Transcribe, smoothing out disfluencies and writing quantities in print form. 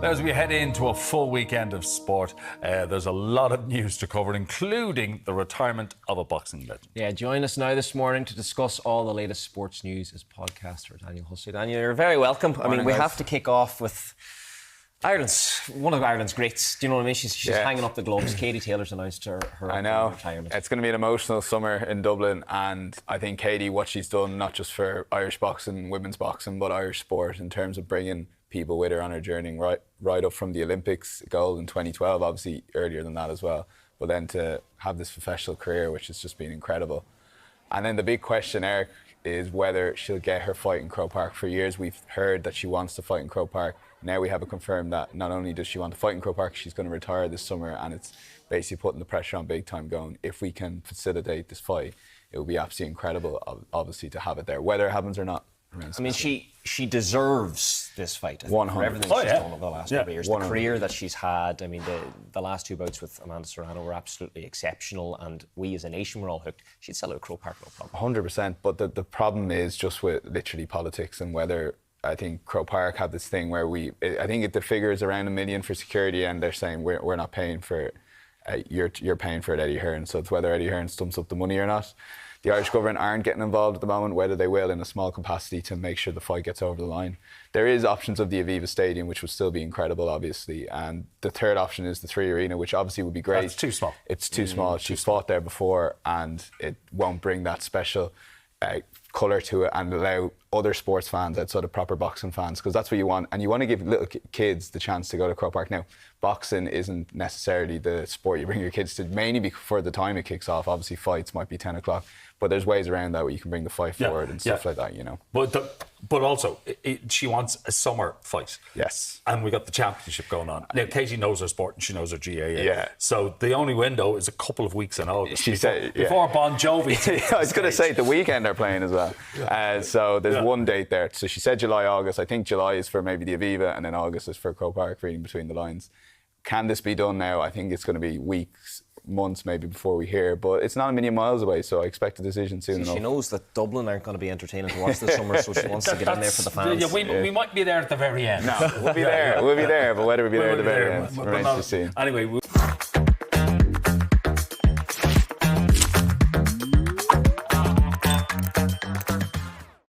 As we head into a full weekend of sport, there's a lot of news to cover, including the retirement of a boxing legend. Yeah, join us now this morning to discuss all the latest sports news as podcaster Daniel Hussey. Daniel, you're very welcome. Morning, we guys. have to kick off with one of Ireland's greats. Do you know what I mean? She's hanging up the gloves. Katie Taylor's announced her I know. retirement. It's going to be an emotional summer in Dublin, and I think Katie, what she's done, not just for Irish boxing, women's boxing, but Irish sport in terms of bringing people with her on her journey right up from the Olympics gold in 2012, obviously earlier than that as well, but then to have this professional career, which has just been incredible. And then the big question, Eric, is whether she'll get her fight in Croke Park. For years we've heard that she wants to fight in Croke Park. Now we have it confirmed that not only does she want to fight in Croke Park, she's going to retire this summer, and it's basically putting the pressure on big time, going, if we can facilitate this fight, it will be absolutely incredible, obviously, to have it there. Whether it happens or not. I mean, she deserves this fight. I think, 100%. for everything she's done over the last couple of years. 100%. The career that she's had. I mean, the last two bouts with Amanda Serrano were absolutely exceptional, and we as a nation were all hooked. She'd sell out Croke Park, no problem. 100%. But the problem is just with literally politics, and whether I think Croke Park have this thing where I think the figure is around $1 million for security, and they're saying we're not paying for it. You're paying for it, Eddie Hearn. So it's whether Eddie Hearn stumps up the money or not. The Irish government aren't getting involved at the moment, whether they will in a small capacity to make sure the fight gets over the line. There is options of the Aviva Stadium, which would still be incredible, obviously. And the third option is the Three Arena, which obviously would be great. It's too small. It's too small. She's fought there before, and it won't bring that special colour to it and allow other sports fans outside of proper boxing fans, because that's what you want. And you want to give little kids the chance to go to Croke Park. Now, boxing isn't necessarily the sport you bring your kids to, mainly before the time it kicks off. Obviously, fights might be 10 o'clock, but there's ways around that where you can bring the fight forward and stuff like that, you know. But also, she wants a summer fight. Yes. And we got the championship going on. Now, Katie knows her sport and she knows her GAA. Yeah. So the only window is a couple of weeks in August. Before Bon Jovi. I was going to say, the weekend they're playing as well. So there's one date there. So she said July, August. I think July is for maybe the Aviva, and then August is for Croke Park, reading between the lines. Can this be done now? I think it's going to be weeks, months maybe before we hear, but it's not a million miles away, so I expect a decision soon enough. She knows that Dublin aren't going to be entertaining to watch this summer, so she wants to get in there for the fans. Yeah, we might be there at the very end. No, we'll be there, but whether we'll be there at the very end remains to be seen. Anyway,